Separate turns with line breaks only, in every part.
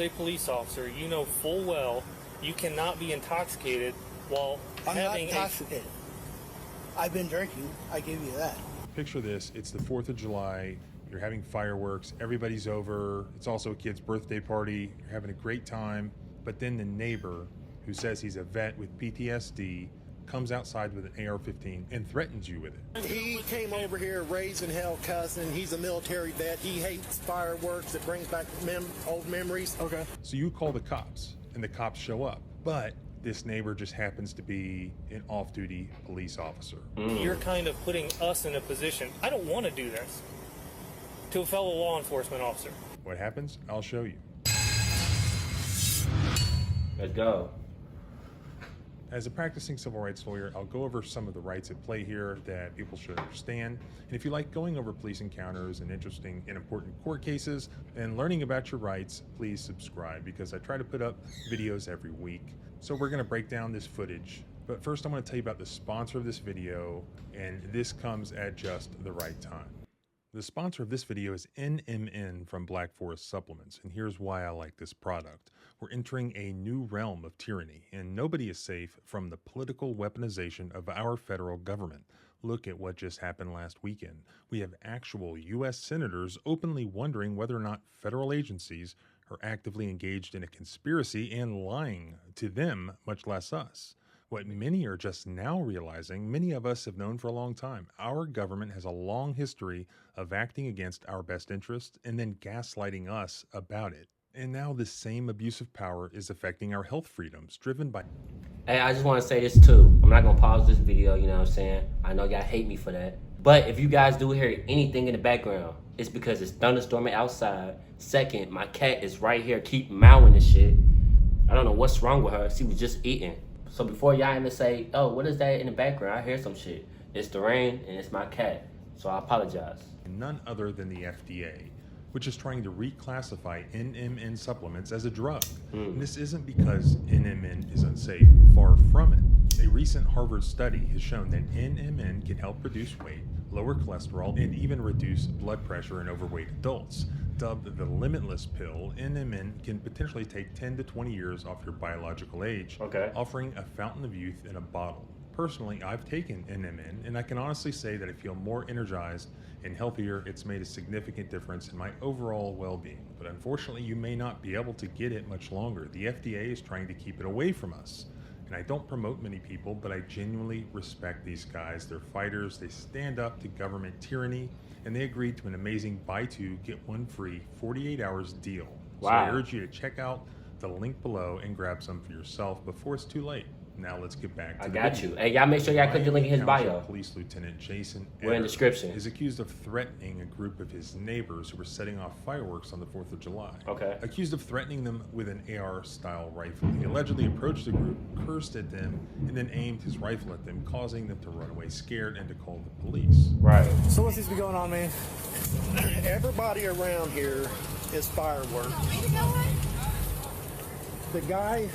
a police officer, you know full well you cannot be intoxicated while
I'm not
having
intoxicated. I've been drinking. I give you that.
Picture this. It's the 4th of July. You're having fireworks. Everybody's over. It's also a kid's birthday party. You're having a great time. But then the neighbor, who says he's a vet with PTSD, comes outside with an AR-15 and threatens you with it.
He came over here raising hell cussing. He's a military vet. He hates fireworks. It brings back old memories.
Okay.
So you call the cops, and the cops show up. But this neighbor just happens to be an off-duty police officer.
You're kind of putting us in a position. I don't want to do this to a fellow law enforcement officer.
What happens? I'll show you.
Let's go.
As a practicing civil rights lawyer, I'll go over some of the rights at play here that people should understand. And if you like going over police encounters and interesting and important court cases and learning about your rights, please subscribe, because I try to put up videos every week. So we're going to break down this footage. But first I want to tell you about the sponsor of this video, and this comes at just the right time. The sponsor of this video is NMN from Black Forest Supplements, and here's why I like this product. We're entering a new realm of tyranny, and nobody is safe from the political weaponization of our federal government. Look at what just happened last weekend. We have actual U.S. senators openly wondering whether or not federal agencies are actively engaged in a conspiracy and lying to them, much less us. What many are just now realizing, many of us have known for a long time. Our government has a long history of acting against our best interests and then gaslighting us about it. And now this same abuse of power is affecting our health freedoms, driven by...
Hey, I just want to say this too. I'm not going to pause this video, you know what I'm saying? I know y'all hate me for that. But if you guys do hear anything in the background, it's because it's thunderstorming outside. Second, my cat is right here, keep mowing and shit. I don't know what's wrong with her. She was just eating. So before y'all even say, oh, what is that in the background? I hear some shit. It's the rain and it's my cat. So I apologize.
None other than the FDA, which is trying to reclassify NMN supplements as a drug. And this isn't because NMN is unsafe, far from it. A recent Harvard study has shown that NMN can help reduce weight, lower cholesterol, and even reduce blood pressure in overweight adults. Dubbed the limitless pill, NMN can potentially take 10 to 20 years off your biological age, offering a fountain of youth in a bottle. Personally, I've taken NMN, and I can honestly say that I feel more energized and healthier. It's made a significant difference in my overall well-being. But unfortunately, you may not be able to get it much longer. The FDA is trying to keep it away from us. And I don't promote many people, but I genuinely respect these guys. They're fighters. They stand up to government tyranny, and they agreed to an amazing buy two, get one free 48 hours deal.
Wow.
So I urge you to check out the link below and grab some for yourself before it's too late. Now let's get back to the video.
I got you. Hey, y'all make sure y'all click the link in his bio.
Police Lieutenant Jason
We're in the description.
is accused of threatening a group of his neighbors who were setting off fireworks on the 4th of July.
Okay.
Accused of threatening them with an AR-style rifle. He allegedly approached the group, cursed at them, and then aimed his rifle at them, causing them to run away scared and to call the police.
Right.
So what seems to be going on, man?
Everybody around here is fireworks. The guy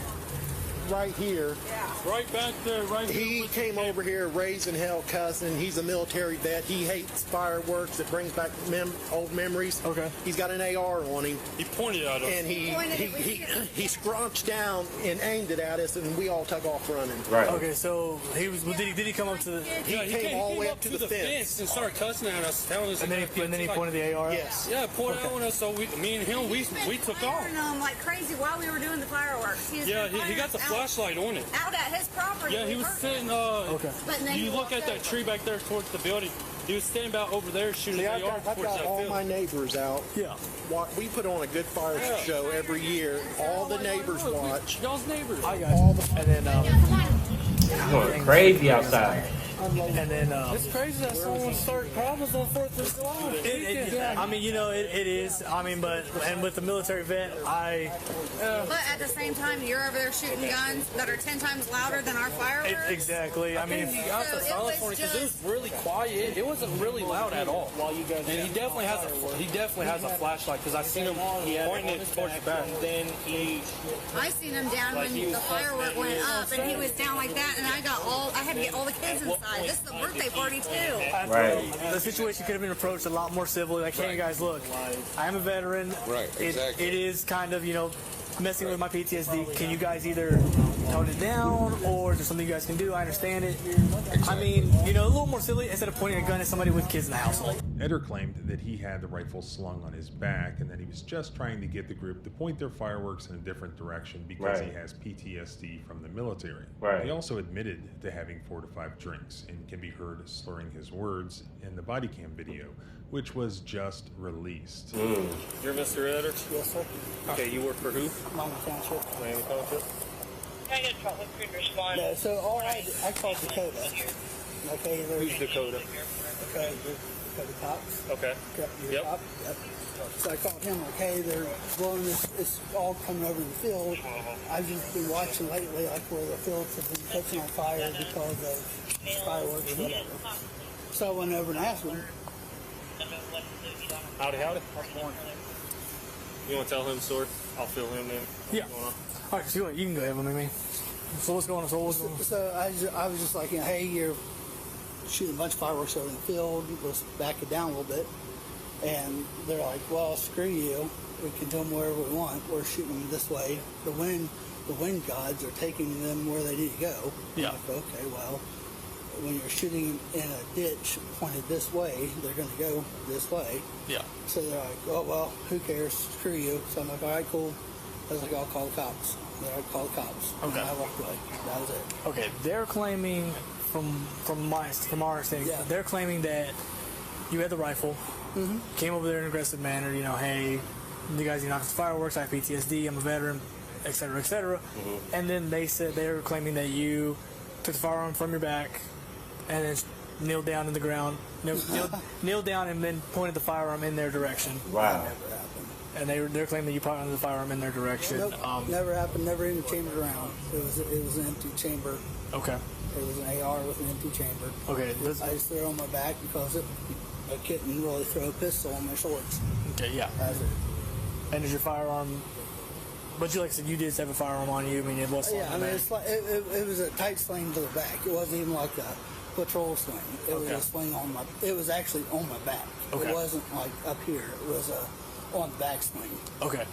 right here,
Right back there, right
he came over here raising hell cussing. He's a military vet. He hates fireworks. It brings back old memories.
Okay.
He's got an AR on him,
He pointed at us.
and he scrunched down and aimed it at us, and we all took off running.
Right.
Okay, so did he come up to the...
He came all the way up to the fence.
and started cussing at us, telling us.
And then he pointed the AR?
Yes.
Yeah, pointed out on us. So me and him, we took off.
Like crazy while we were doing the fireworks.
He got the flashlight on it.
Out at his property.
Yeah, he was sitting.
Okay.
You look at that tree back there towards the building. He was standing about over there shooting
See, I've
AR
got
towards that
all
field.
my neighbors out.
Yeah.
We put on a good fire show every year. All the neighbors watch.
Y'all's neighbors.
I got you. And then,
It's going crazy outside.
and then,
It's crazy that someone started problems on 4th of July.
I mean, you know, it is. I mean, and with the military vet,
But at the same time, you're over there shooting guns that are 10 times louder than our fireworks.
exactly. I mean,
He got the
So it
silence
was
on it because it was
just-
really quiet. It wasn't really loud at all. And he definitely has a flashlight because I seen him pointing it towards the back. Then
I seen him down when the firework went up, and he was down like that, and I had to get all the kids inside. outside. This is a birthday party too.
Right.
The situation could have been approached a lot more civilly. Like, hey guys, look, I am a veteran.
Right, exactly.
It is kind of, messing with my PTSD. Can you guys either tone it down, or is there something you guys can do? I understand it. I mean, a little more silly instead of pointing a gun at somebody with kids in the household.
Eder claimed that he had the rifle slung on his back and that he was just trying to get the group to point their fireworks in a different direction because he has PTSD from the military.
Right.
He also admitted to having 4 to 5 drinks and can be heard slurring his words in the body cam video, which was just released.
You're Mr. Eder?
Yes, sir.
Okay, you work for who?
Miami Township.
Miami Township?
I got trouble with respond.
No, so all I called Dakota. Okay,
Who's Dakota?
Okay, Dakota Cox.
Okay.
Yep. Cop. Yep. So I called him, okay, they're blowing this, it's all coming over the field. I've just been watching lately, like where the fields have been catching on fire because of fireworks or whatever. So I went over and asked him.
Howdy, howdy. You want to tell him, Sword? I'll fill him in.
Yeah. All right, so you can go ahead with me. So what's going on?
So I was just like, hey, you're shooting a bunch of fireworks over in the field. Let's back it down a little bit. And they're like, well, screw you. We can do them wherever we want. We're shooting them this way. The wind gods are taking them where they need to go.
Yeah.
Like, okay, well, when you're shooting in a ditch pointed this way, they're going to go this way.
Yeah.
So they're like, oh, well, who cares? Screw you. So I'm like, all right, cool. I was like, I'll call the cops. They're like, call the cops.
Okay.
And I walked away. That was it.
Okay, they're claiming, from our understanding, they're claiming that you had the rifle, came over there in an aggressive manner, hey, you guys knocked the fireworks, I have PTSD, I'm a veteran, etc., etc. And then they said they were claiming that you took the firearm from your back and then kneeled down in the ground, kneeled down and then pointed the firearm in their direction.
Wow.
Never happened.
And they're claiming that you pointed the firearm in their direction.
Nope, never happened. Never even chambered around. It was an empty chamber.
Okay.
It was an AR with an empty chamber.
Okay.
I just threw it on my back because I couldn't really throw a pistol on my shorts.
Okay. Yeah.
That's it.
And is your firearm? But you, like I said, you did have a firearm on you. I mean, it was.
Yeah, I mean, it's like it was a tight sling to the back. It wasn't even like a patrol sling. It was a sling on my. It was actually on my back.
Okay.
It wasn't like up here. It was on the back sling.
Okay.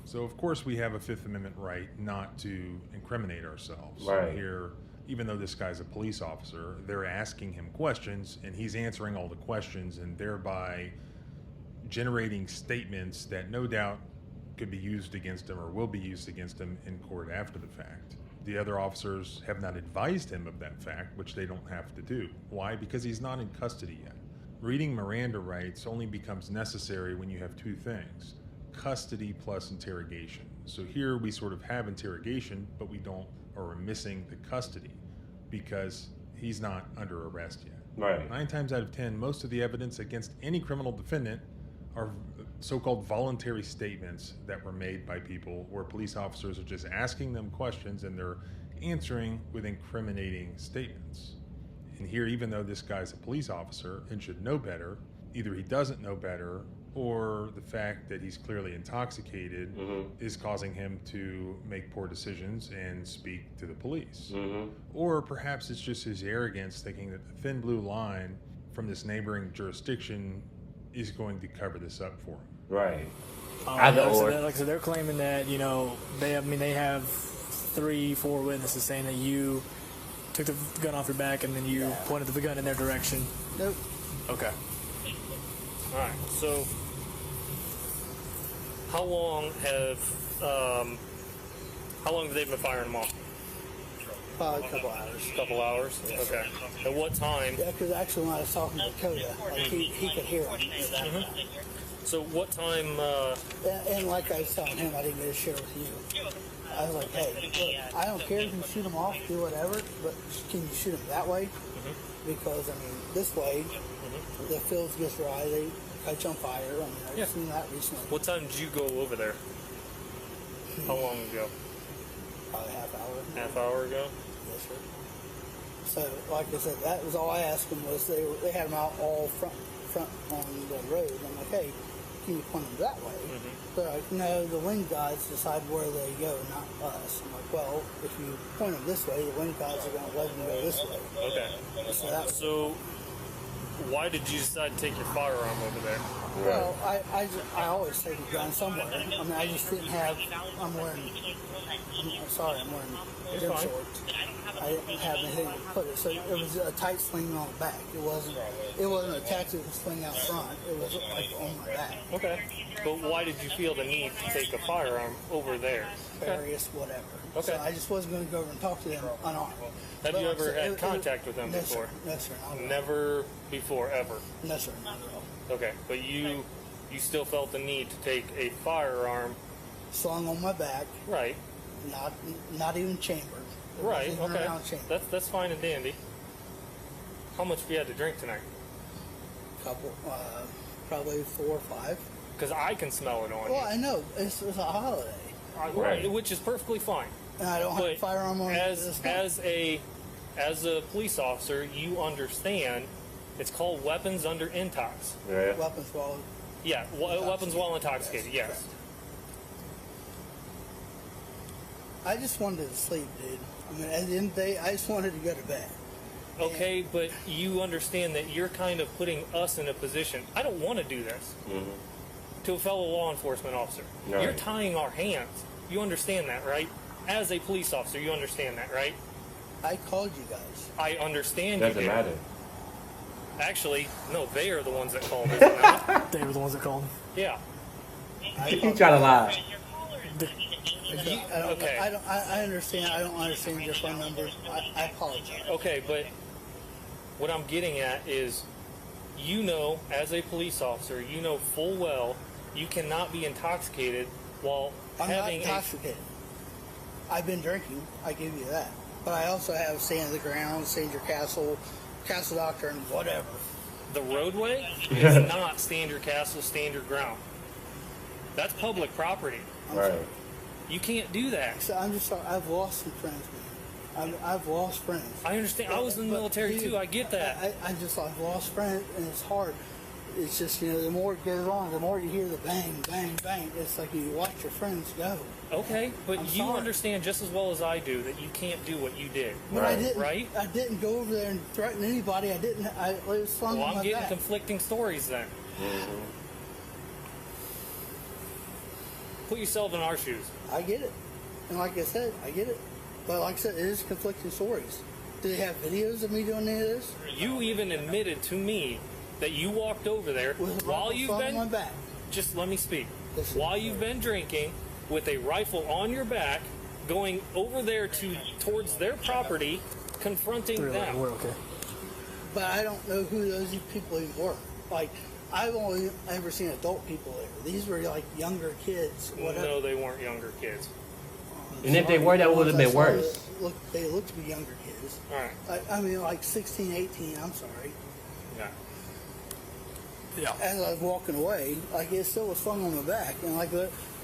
So of course we have a Fifth Amendment right not to incriminate ourselves.
Right.
Here, even though this guy's a police officer, they're asking him questions and he's answering all the questions and thereby generating statements that no doubt could be used against him or will be used against him in court after the fact. The other officers have not advised him of that fact, which they don't have to do. Why? Because he's not in custody yet. Reading Miranda rights only becomes necessary when you have 2 things: custody plus interrogation. So here we sort of have interrogation, but we don't, or we're missing the custody because he's not under arrest yet.
Right.
9 times out of 10, most of the evidence against any criminal defendant are so-called voluntary statements that were made by people where police officers are just asking them questions and they're answering with incriminating statements. And here, even though this guy's a police officer and should know better, either he doesn't know better or the fact that he's clearly intoxicated is causing him to make poor decisions and speak to the police. Or perhaps it's just his arrogance thinking that the thin blue line from this neighboring jurisdiction is going to cover this up for him.
Right.
Like I said, they're claiming that, they have 3-4 witnesses saying that you took the gun off your back and then you pointed the gun in their direction.
Nope.
Okay.
All right. So, how long have they been firing them off?
Probably a couple hours.
Couple hours. Okay. At what time?
Yeah, because actually when I was talking to Dakota, like he could hear him.
So what time?
And like I was telling him, I didn't get to share with you. I was like, hey, look, I don't care if you shoot them off, do whatever, but can you shoot them that way? Because, I mean, this way, the fields get dry, they catch on fire. I mean, I've seen that recently.
What time did you go over there? How long ago?
Probably half hour.
Half hour ago?
Yes, sir. So, like I said, that was all I asked them was they had them out all front on the road. I'm like, hey, can you point them that way? They're like, no, the wind guides decide where they go, not us. I'm like, well, if you point them this way, the wind guides are going to let them go this way.
Okay. So why did you decide to take your firearm over there?
Well, I always take a gun somewhere. I mean, I just didn't have. I'm wearing gym shorts. I didn't have anything to put it, so it was a tight sling on the back. It wasn't a tactical sling out front. It was like on my back.
Okay. But why did you feel the need to take a firearm over there?
Various whatever.
Okay.
So I just wasn't going to go over and talk to them unarmed.
Have you ever had contact with them
no,
before?
Sir. No, sir. Not at all.
Never before, ever?
No, sir. Not at all.
Okay, but you still felt the need to take a firearm.
Slung on my back.
Right.
Not even chambered.
Right,
Even
okay.
around chambered.
That's fine and dandy. How much have you had to drink tonight?
Couple, probably 4 or 5.
Because I can smell it on
Well,
you.
I know. It's a holiday.
Right, which is perfectly fine.
And I don't have a firearm on
as a police officer, you understand it's called weapons under intox.
Yeah.
Weapons while...
Yeah, weapons while intoxicated, yes.
I just wanted to sleep, dude. I mean, at the end of the day, I just wanted to go to bed.
Okay, but you understand that you're kind of putting us in a position. I don't want to do this to a fellow law enforcement officer.
Right.
You're tying our hands. You understand that, right? As a police officer, you understand that, right?
I called you guys.
I understand
Doesn't
you did.
matter.
Actually, no, they are the ones that called us.
They were the ones that called.
Yeah.
You trying to lie.
Okay.
I understand. I don't understand your phone numbers. I apologize.
Okay, but what I'm getting at is, you know, as a police officer, you know full well you cannot be intoxicated while
I'm not
having
intoxicated. I've been drinking. I give you that. But I also have Stand the Ground, Stand Your Castle, Castle Doctrine, whatever.
The roadway is not stand your castle, stand your ground. That's public property.
Right.
You can't do that.
So I'm just sorry. I've lost some friends, man. I've lost friends.
I understand. I was in the military too. I get that.
I've lost friends, and it's hard. It's just, you know, the more it goes on, the more you hear the bang, bang, bang. It's like you watch your friends go.
Okay, but
I'm
you
sorry.
understand just as well as I do that you can't do what you did.
But I didn't.
Right?
I didn't go over there and threaten anybody. I didn't. It was slung
Well,
on
I'm
my
getting
back.
conflicting stories then. Put yourself in our shoes.
I get it, and like I said, I get it. But like I said, it is conflicting stories. Do they have videos of me doing any of this?
You even admitted to me that you walked over there
With a
while
rifle
you've
slung on
been.
my back.
Just let me speak.
Listen,
While you've been drinking, with a rifle on your back, going over there towards their property, confronting them.
We're okay.
But I don't know who those people even were. Like, I've only ever seen adult people there. These were like younger kids. Whatever.
No, they weren't younger kids.
And if they were, that would have been worse.
They looked to be younger kids.
All right.
I mean, like 16, 18. I'm sorry.
Yeah.
Yeah.
As I was walking away, like it still was slung on my back, and like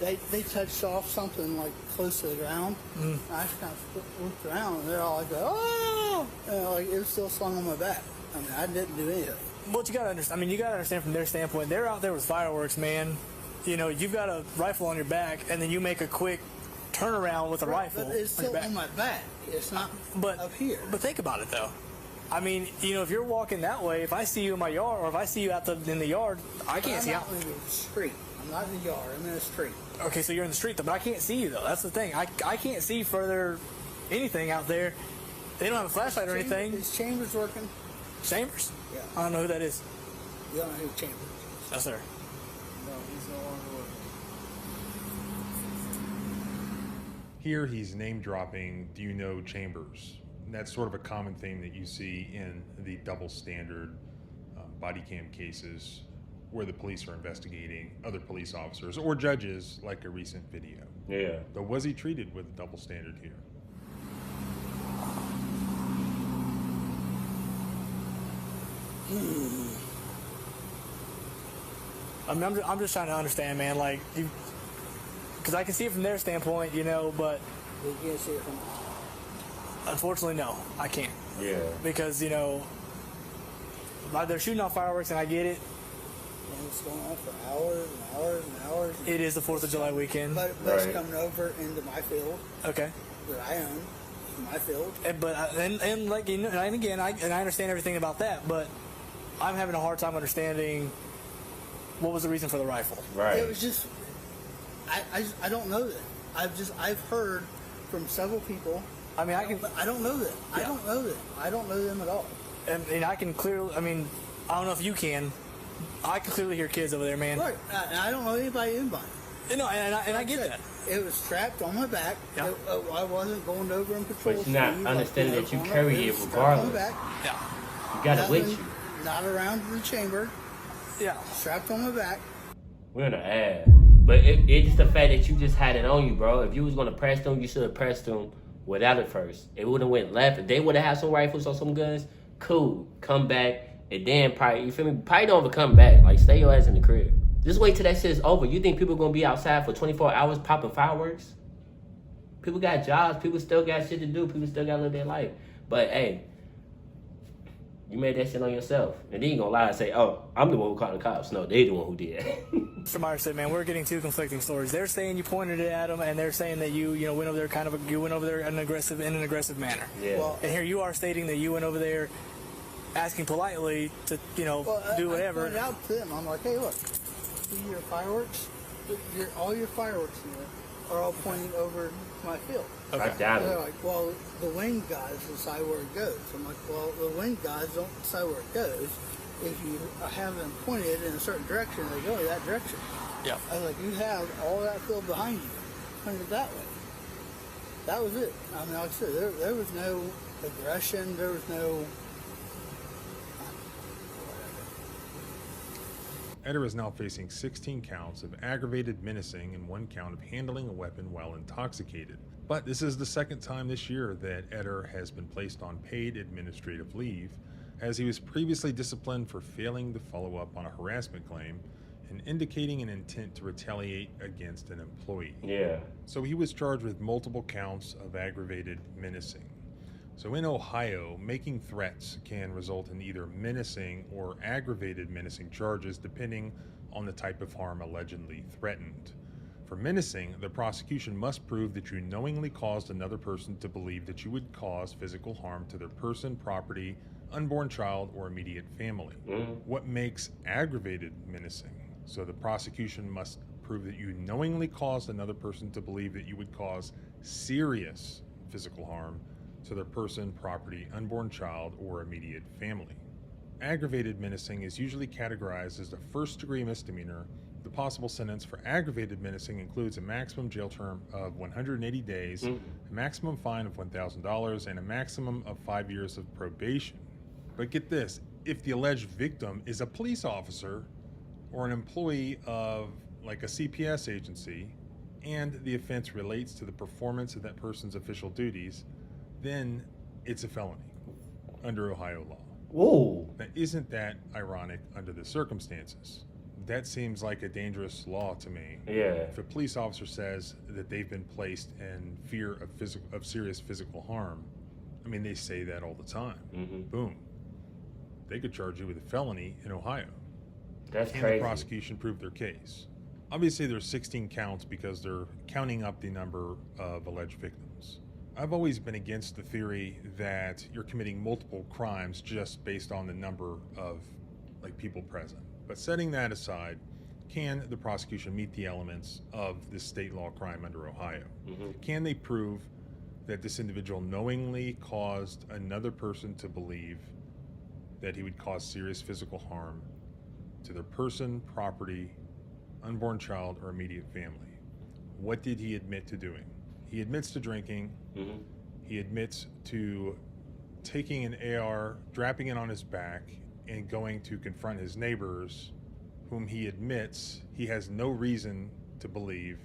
they touched off something like close to the ground. And I just kind of looked around, and they're all like, "Oh!" And like it was still slung on my back. I mean, I didn't do anything.
What you gotta understand, I mean, you gotta understand from their standpoint, they're out there with fireworks, man. You know, you've got a rifle on your back, and then you make a quick turnaround with a rifle
But it's
on your
still
back.
on my back. It's not up here.
But think about it, though. I mean, you know, if you're walking that way, if I see you in my yard, or if I see you out in the yard, I can't see out.
I'm not in the street. I'm not in the yard. I'm in the street.
Okay, so you're in the street, though, but I can't see you, though. That's the thing. I can't see further anything out there. They don't have a flashlight or anything.
Is Chambers working?
Chambers?
Yeah.
I don't know who that is.
You don't know who Chambers is?
Yes, sir.
No, he's no longer working.
Here he's name dropping, do you know Chambers? And that's sort of a common theme that you see in the double standard body cam cases where the police are investigating other police officers or judges, like a recent video.
Yeah.
But was he treated with a double standard here?
I mean, I'm just trying to understand, man. Like, because I can see it from their standpoint, you know, but
You can't see it from.
unfortunately, no, I can't.
Yeah.
Because, you know, like they're shooting off fireworks, and I get it.
and it's going on for hours and hours and hours.
It is the 4th of July weekend.
But it's coming over into my field
Okay.
that I own, my field.
And like, you know, and again, I understand everything about that, but I'm having a hard time understanding what was the reason for the rifle.
Right.
It was just, I don't know that. I've heard from several people.
I mean,
I don't know that.
Yeah.
I don't know that. I don't know them at all.
and I can clearly, I mean, I don't know if you can. I can clearly hear kids over there, man.
Right. And I don't know anybody in by.
No, and I get that.
It was strapped on my back.
Yeah.
I wasn't going over in patrol.
But you're not
speed,
understanding
like,
that you
going
carry
over,
it
strapped on
regardless.
my back.
Yeah.
You got it with
Nothing,
you.
Not around the chamber.
Yeah.
Strapped on my back.
We're in the ad. But it's just the fact that you just had it on you, bro. If you was gonna press them, you should have pressed them without it first. It would have went left. If they would have had some rifles or some guns, cool. Come back and then probably, you feel me? Probably don't ever come back. Like, stay your ass in the crib. Just wait till that shit's over. You think people gonna be outside for 24 hours popping fireworks? People got jobs. People still got shit to do. People still gotta live their life. But hey, you made that shit on yourself. And then you gonna lie and say, oh, I'm the one who called the cops. No, they the one who did.
Mr. Myers said, man, we're getting two conflicting stories. They're saying you pointed it at them, and they're saying that you went over there you went over there in an aggressive manner.
Yeah.
Well,
And here you are stating that you went over there asking politely to, do whatever.
I pointed out to them. I'm like, hey, look, see your fireworks? All your fireworks in there are all pointing over to my field.
I doubt
They're
it.
like, well, the wing guys decide where it goes. I'm like, well, the wing guys don't decide where it goes. If you have them pointed in a certain direction, they go in that direction.
Yeah.
I was like, you have all that field behind you, pointed that way. That was it. I mean, like I said, there was no aggression. There was no.
Eder is now facing 16 counts of aggravated menacing and 1 count of handling a weapon while intoxicated. But this is the second time this year that Eder has been placed on paid administrative leave, as he was previously disciplined for failing to follow up on a harassment claim and indicating an intent to retaliate against an employee.
Yeah.
So he was charged with multiple counts of aggravated menacing. So in Ohio, making threats can result in either menacing or aggravated menacing charges depending on the type of harm allegedly threatened. For menacing, the prosecution must prove that you knowingly caused another person to believe that you would cause physical harm to their person, property, unborn child, or immediate family. What makes aggravated menacing? So the prosecution must prove that you knowingly caused another person to believe that you would cause serious physical harm to their person, property, unborn child, or immediate family. Aggravated menacing is usually categorized as a first-degree misdemeanor. The possible sentence for aggravated menacing includes a maximum jail term of 180 days, a maximum fine of $1,000, and a maximum of 5 years of probation. But get this, if the alleged victim is a police officer or an employee of like a CPS agency, and the offense relates to the performance of that person's official duties, then it's a felony under Ohio law.
Whoa.
Now, isn't that ironic under the circumstances? That seems like a dangerous law to me.
Yeah.
If a police officer says that they've been placed in fear of serious physical harm, I mean, they say that all the time. Boom. They could charge you with a felony in Ohio.
That's
Can
crazy.
the prosecution prove their case? Obviously, there's 16 counts because they're counting up the number of alleged victims. I've always been against the theory that you're committing multiple crimes just based on the number of people present. But setting that aside, can the prosecution meet the elements of this state law crime under Ohio? Can they prove that this individual knowingly caused another person to believe that he would cause serious physical harm to their person, property, unborn child, or immediate family? What did he admit to doing? He admits to drinking. He admits to taking an AR, strapping it on his back, and going to confront his neighbors, whom he admits he has no reason to believe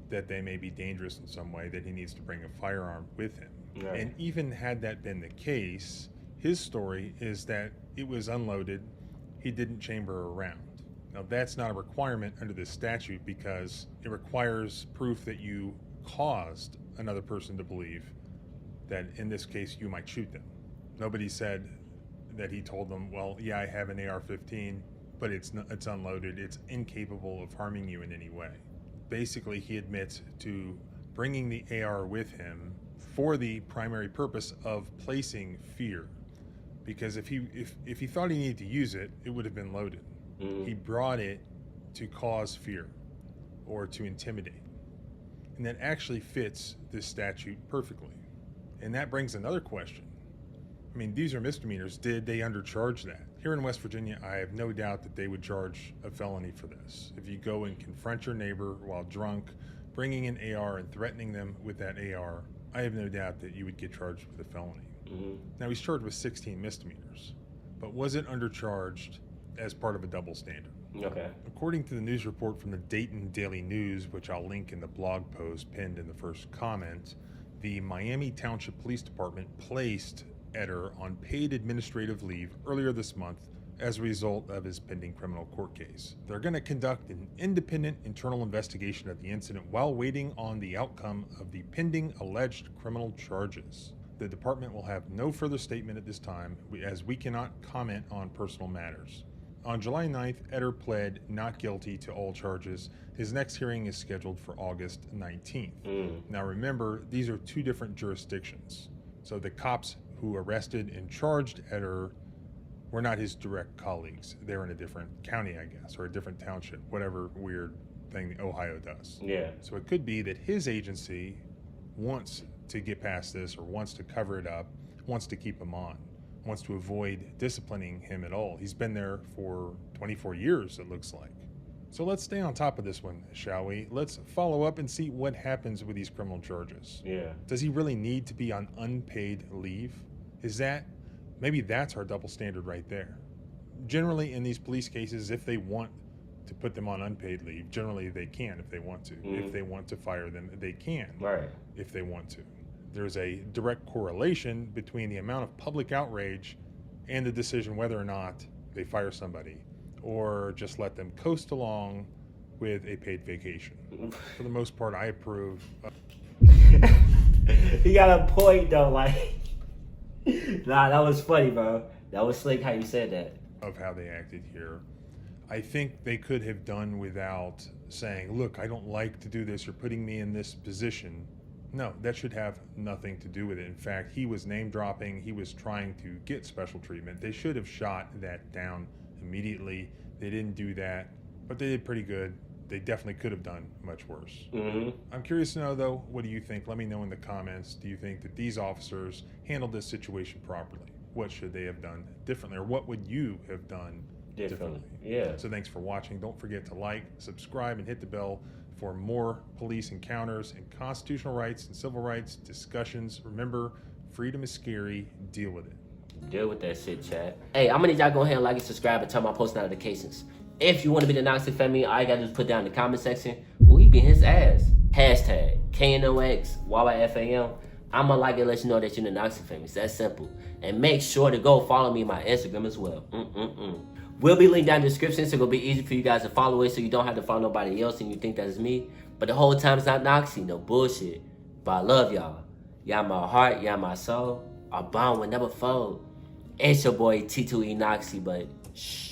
that they may be dangerous in some way, that he needs to bring a firearm with him.
Right.
And even had that been the case, his story is that it was unloaded, he didn't chamber a round. Now, that's not a requirement under this statute because it requires proof that you caused another person to believe that in this case you might shoot them. Nobody said that he told them, well, yeah, I have an AR-15, but it's unloaded. It's incapable of harming you in any way. Basically, he admits to bringing the AR with him for the primary purpose of placing fear. Because if he thought he needed to use it, it would have been loaded. He brought it to cause fear or to intimidate. And that actually fits this statute perfectly. And that brings another question. I mean, these are misdemeanors. Did they undercharge that? Here in West Virginia, I have no doubt that they would charge a felony for this. If you go and confront your neighbor while drunk, bringing an AR and threatening them with that AR, I have no doubt that you would get charged with a felony. Now, he's charged with 16 misdemeanors, but was it undercharged as part of a double standard?
Okay.
According to the news report from the Dayton Daily News, which I'll link in the blog post pinned in the first comment, the Miami Township Police Department placed Eder on paid administrative leave earlier this month as a result of his pending criminal court case. They're going to conduct an independent internal investigation of the incident while waiting on the outcome of the pending alleged criminal charges. The department will have no further statement at this time, as we cannot comment on personal matters. On July 9th, Eder pled not guilty to all charges. His next hearing is scheduled for August 19th. Now remember, these are two different jurisdictions. So the cops who arrested and charged Eder were not his direct colleagues. They're in a different county, I guess, or a different township, whatever weird thing Ohio does.
Yeah.
So it could be that his agency wants to get past this, or wants to cover it up, wants to keep him on, wants to avoid disciplining him at all. He's been there for 24 years, it looks like. So let's stay on top of this one, shall we? Let's follow up and see what happens with these criminal charges.
Yeah.
Does he really need to be on unpaid leave? Maybe that's our double standard right there. Generally in these police cases, if they want to put them on unpaid leave, generally they can if they want to. If they want to fire them, they can.
Right.
If they want to. There's a direct correlation between the amount of public outrage and the decision whether or not they fire somebody or just let them coast along with a paid vacation. For the most part, I approve.
You got a point though, like. Nah, that was funny, bro. That was slick how you said that.
Of how they acted here. I think they could have done without saying, look, I don't like to do this. You're putting me in this position. No, that should have nothing to do with it. In fact, he was name dropping. He was trying to get special treatment. They should have shot that down immediately. They didn't do that, but they did pretty good. They definitely could have done much worse. I'm curious to know, though, what do you think? Let me know in the comments. Do you think that these officers handled this situation properly? What should they have done differently? Or what would you have done differently?
Yeah.
So thanks for watching. Don't forget to like, subscribe, and hit the bell for more police encounters and constitutional rights and civil rights discussions. Remember, freedom is scary. Deal with it.
Deal with that shit, chat. Hey, I'm gonna need y'all go ahead and like and subscribe and turn my post notifications. If you want to be the Noxie family, all you gotta do is put down in the comment section, we beat his ass. Hashtag KNOX YYFAM. I'ma like it, let you know that you're in the Noxie family. It's that simple. And make sure to go follow me on my Instagram as well. Will be linked down in the description, so it'll be easy for you guys to follow it so you don't have to follow nobody else and you think that's me. But the whole time it's not Noxie, no bullshit. But I love y'all. Y'all my heart, y'all my soul. Our bond will never fold. It's your boy T2E Noxie, but shh.